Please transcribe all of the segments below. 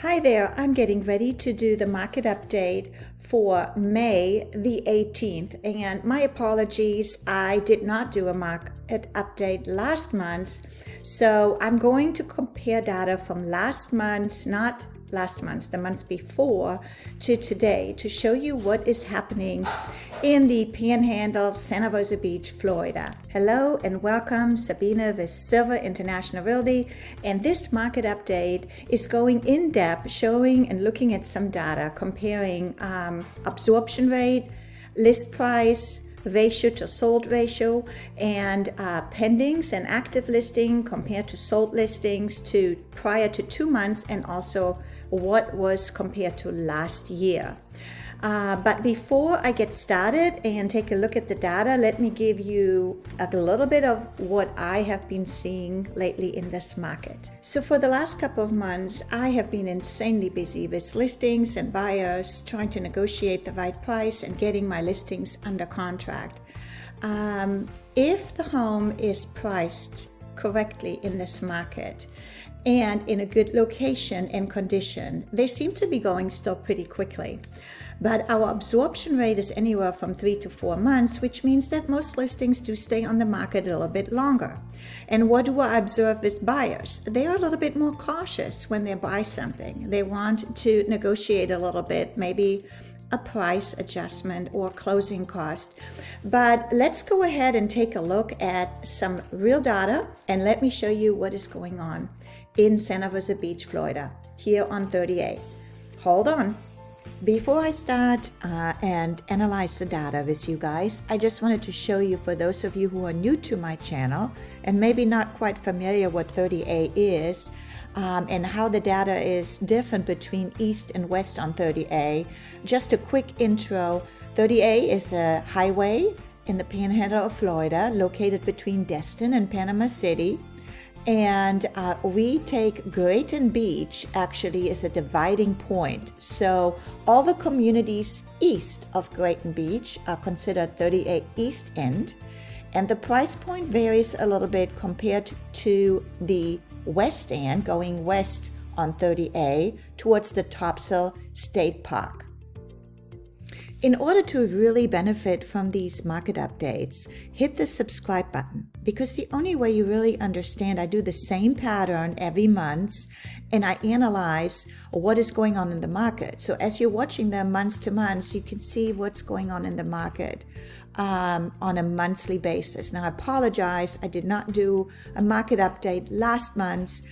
Hi there, I'm getting ready to do the market update for May the 18th. And my apologies, I did not do a market update last month. So I'm going to compare data from last month's, not last month's, the months before, to today to show you what is happening in the Panhandle, Santa Rosa Beach, Florida. Hello and welcome, Sabine with Silver International Realty, and this market update is going in depth, showing and looking at some data, comparing absorption rate, list price, ratio to sold ratio, and pendings and active listing compared to sold listings to prior to 2 months, and also what was compared to last year. But before I get started and take a look at the data, let me give you a little bit of what I have been seeing lately in this market. So for the last couple of months, I have been insanely busy with listings and buyers, trying to negotiate the right price and getting my listings under contract. If the home is priced correctly in this market and in a good location and condition, they seem to be going still pretty quickly. But our absorption rate is anywhere from 3 to 4 months, which means that most listings do stay on the market a little bit longer. And what do I observe with buyers? They are a little bit more cautious when they buy something. They want to negotiate a little bit, maybe a price adjustment or closing cost. But let's go ahead and take a look at some real data, and let me show you what is going on in Santa Rosa Beach, Florida, here on 38. Hold on. Before I start and analyze the data with you guys, I just wanted to show you, for those of you who are new to my channel and maybe not quite familiar what 30A is, and how the data is different between East and West on 30A. Just a quick intro. 30A is a highway in the Panhandle of Florida, located between Destin and Panama City. And we take Robertson Beach actually as a dividing point. So all the communities east of Robertson Beach are considered 38 East End. And the price point varies a little bit compared to the West End, going west on 30A towards the Topsail State Park. In order to really benefit from these market updates, hit the subscribe button, because the only way you really understand, I do the same pattern every month and I analyze what is going on in the market. So as you're watching them month to month, you can see what's going on in the market on a monthly basis. Now I apologize, I did not do a market update last month,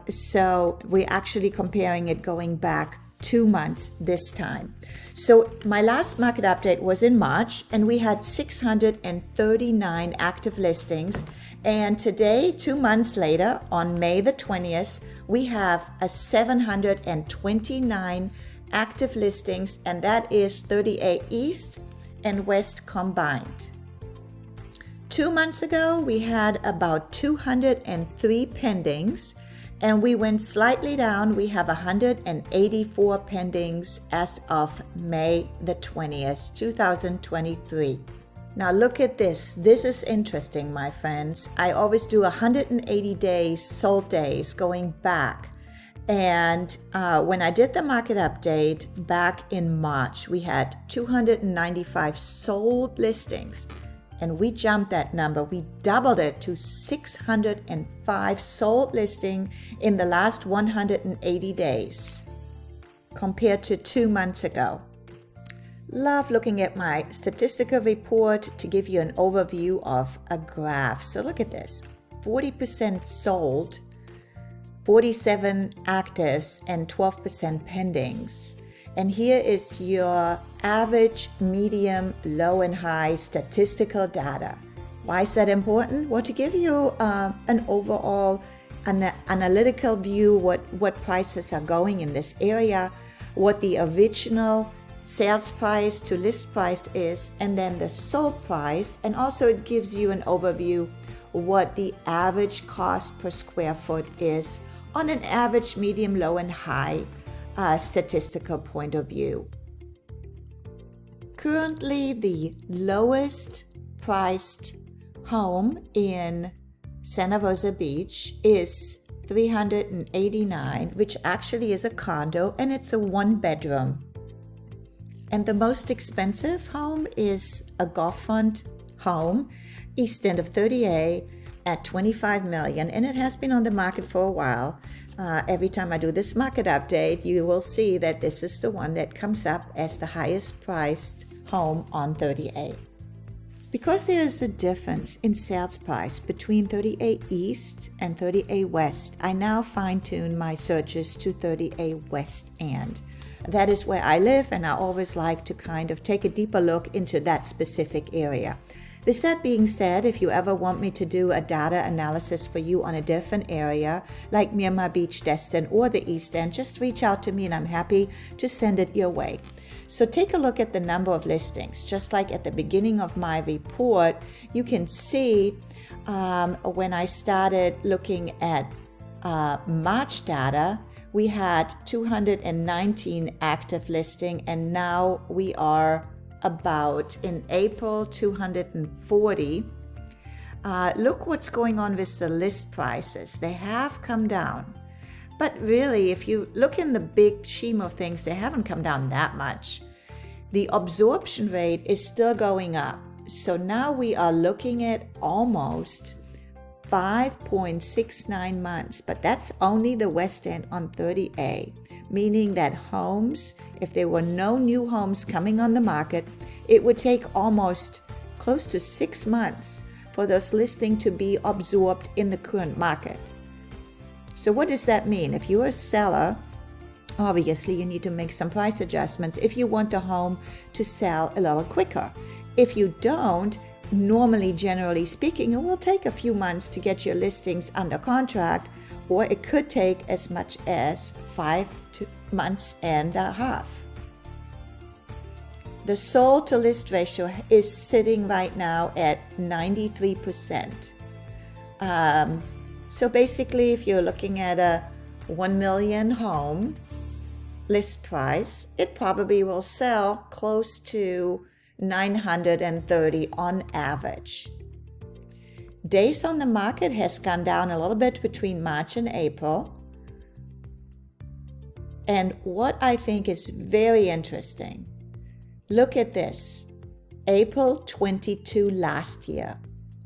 so we're actually comparing it going back 2 months this time. So my last market update was in March, and we had 639 active listings. And today, 2 months later, on May the 20th, we have a 729 active listings, and that is 38 East and West combined. 2 months ago, we had about 203 pendings, and we went slightly down. We have 184 pendings as of May the 20th, 2023. Now look at this. This is interesting, my friends. I always do 180 days, sold days, going back. And when I did the market update back in March, we had 295 sold listings. And we jumped that number. We doubled it to 605 sold listing in the last 180 days compared to 2 months ago. Love looking at my statistical report to give you an overview of a graph. So look at this. 40% sold, 47 actives, and 12% pendings. And here is your average, medium, low, and high statistical data. Why is that important? Well, to give you an overall analytical view what prices are going in this area, what the original sales price to list price is, and then the sold price. And also it gives you an overview what the average cost per square foot is on an average, medium, low, and high statistical point of view. Currently, the lowest priced home in Santa Rosa Beach is $389, which actually is a condo, and it's a 1-bedroom. And the most expensive home is a Gulf Front home, east end of 30A, at $25 million, and it has been on the market for a while. Every time I do this market update, you will see that this is the one that comes up as the highest priced home on 30A. Because there is a difference in sales price between 30A East and 30A West, I now fine-tune my searches to 30A West End. That is where I live, and I always like to kind of take a deeper look into that specific area. With that being said, if you ever want me to do a data analysis for you on a different area, like Miramar Beach, Destin, or the East End, just reach out to me and I'm happy to send it your way. So take a look at the number of listings. Just like at the beginning of my report, you can see when I started looking at March data, we had 219 active listing, and now we are about, in April, 240. Look what's going on with the list prices. They have come down. But really, if you look in the big scheme of things, they haven't come down that much. The absorption rate is still going up. So now we are looking at almost 5.69 months, but that's only the West End on 30A, meaning that homes, if there were no new homes coming on the market, it would take almost close to 6 months for those listings to be absorbed in the current market. So what does that mean? If you're a seller, obviously you need to make some price adjustments if you want the home to sell a little quicker. If you don't, normally, generally speaking, it will take a few months to get your listings under contract, or it could take as much as 5 months and a half. The sold to list ratio is sitting right now at 93%. So basically, if you're looking at a 1 million home list price, it probably will sell close to 930 on average. Days on the market has gone down a little bit between March and April. And what I think is very interesting, look at this. April 22 last year,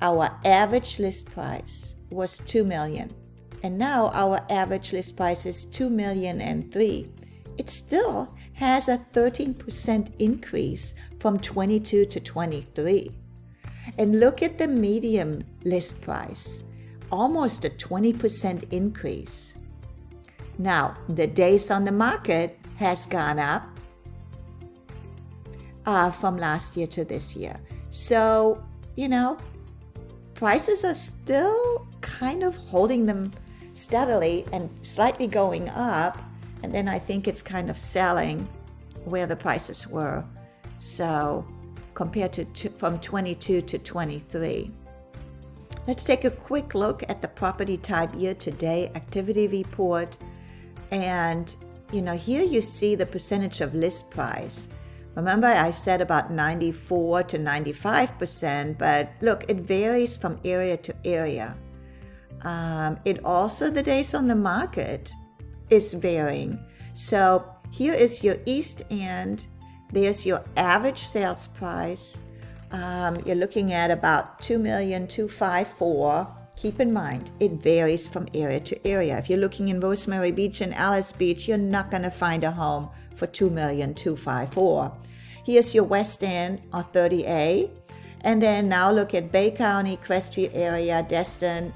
our average list price was $2 million. And now our average list price is $2,000,003. It still has a 13% increase from 22 to 23. And look at the medium list price, almost a 20% increase. Now, the days on the market has gone up from last year to this year. So, prices are still kind of holding them steadily and slightly going up. And then I think it's kind of selling where the prices were. So compared to from 22 to 23. Let's take a quick look at the property type year-to-date activity report. And, here you see the percentage of list price. Remember, I said about 94 to 95%, but look, it varies from area to area. It also, the days on the market is varying. So here is your East End. There's your average sales price. You're looking at about $2,254,000. Keep in mind, it varies from area to area. If you're looking in Rosemary Beach and Alice Beach, you're not going to find a home for $2,254,000. Here's your West End or 30A. And then now look at Bay County, Crestview area, Destin.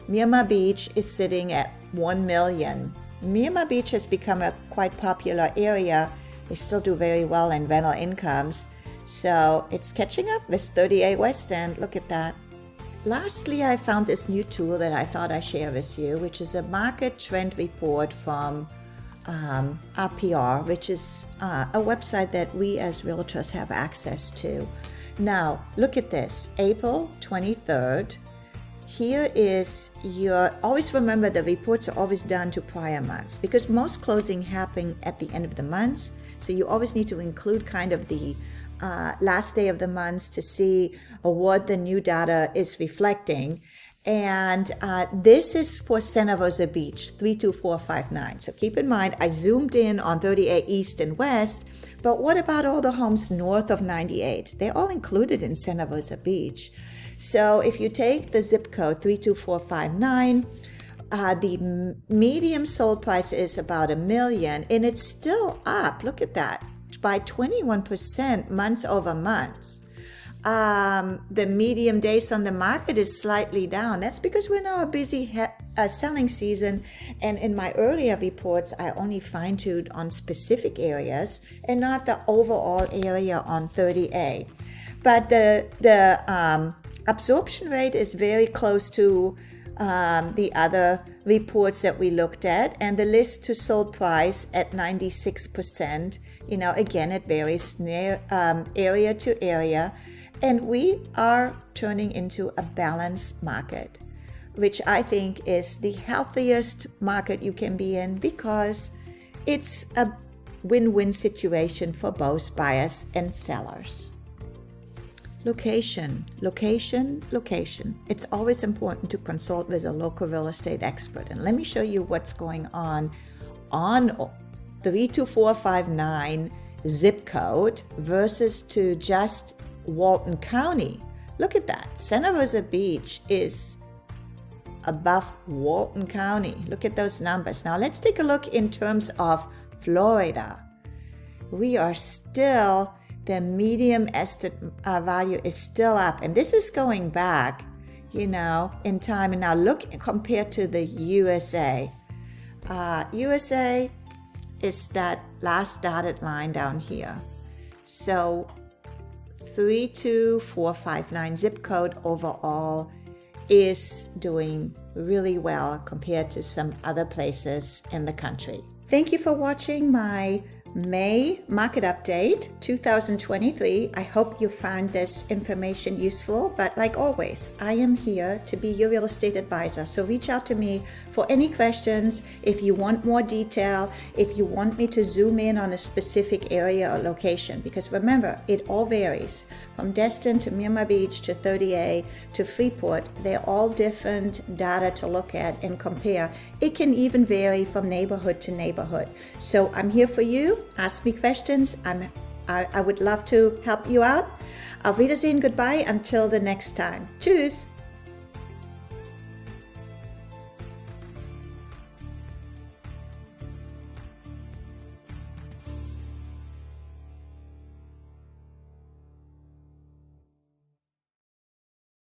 Miramar Beach is sitting at $1 million. Miramar Beach has become a quite popular area. They still do very well in rental incomes. So it's catching up with 30A West End. Look at that. Lastly, I found this new tool that I thought I'd share with you, which is a market trend report from RPR, which is a website that we as realtors have access to. Now, look at this, April 23rd. Here is always remember the reports are always done to prior months because most closing happen at the end of the months. So you always need to include kind of the last day of the month to see what the new data is reflecting. And this is for Santa Rosa Beach, 32459. So keep in mind, I zoomed in on 38 East and West, but what about all the homes north of 98? They're all included in Santa Rosa Beach. So if you take the zip code 32459, the medium sold price is about $1 million, and it's still up. Look at that, by 21% months over months. The medium days on the market is slightly down. That's because we're now a busy selling season, and in my earlier reports I only fine-tuned on specific areas and not the overall area on 30A. But the absorption rate is very close to the other reports that we looked at, and the list to sold price at 96%. Again, it varies area to area. And we are turning into a balanced market, which I think is the healthiest market you can be in, because it's a win-win situation for both buyers and sellers. Location. It's always important to consult with a local real estate expert. And let me show you what's going on 32459 zip code versus to just Walton County. Look at that. Santa Rosa Beach is above Walton County. Look at those numbers. Now let's take a look in terms of Florida. We are still, the medium estimate value is still up, and this is going back, in time. And now look compared to the USA. USA is that last dotted line down here. So 32459 zip code overall is doing really well compared to some other places in the country. Thank you for watching my May market update 2023. I hope you found this information useful, but like always, I am here to be your real estate advisor. So reach out to me for any questions. If you want more detail, if you want me to zoom in on a specific area or location, because remember, it all varies from Destin to Miramar Beach to 30A to Freeport. They're all different data to look at and compare. It can even vary from neighborhood to neighborhood. So I'm here for you. Ask me questions. I would love to help you out. Auf Wiedersehen, goodbye, until the next time. Tschüss.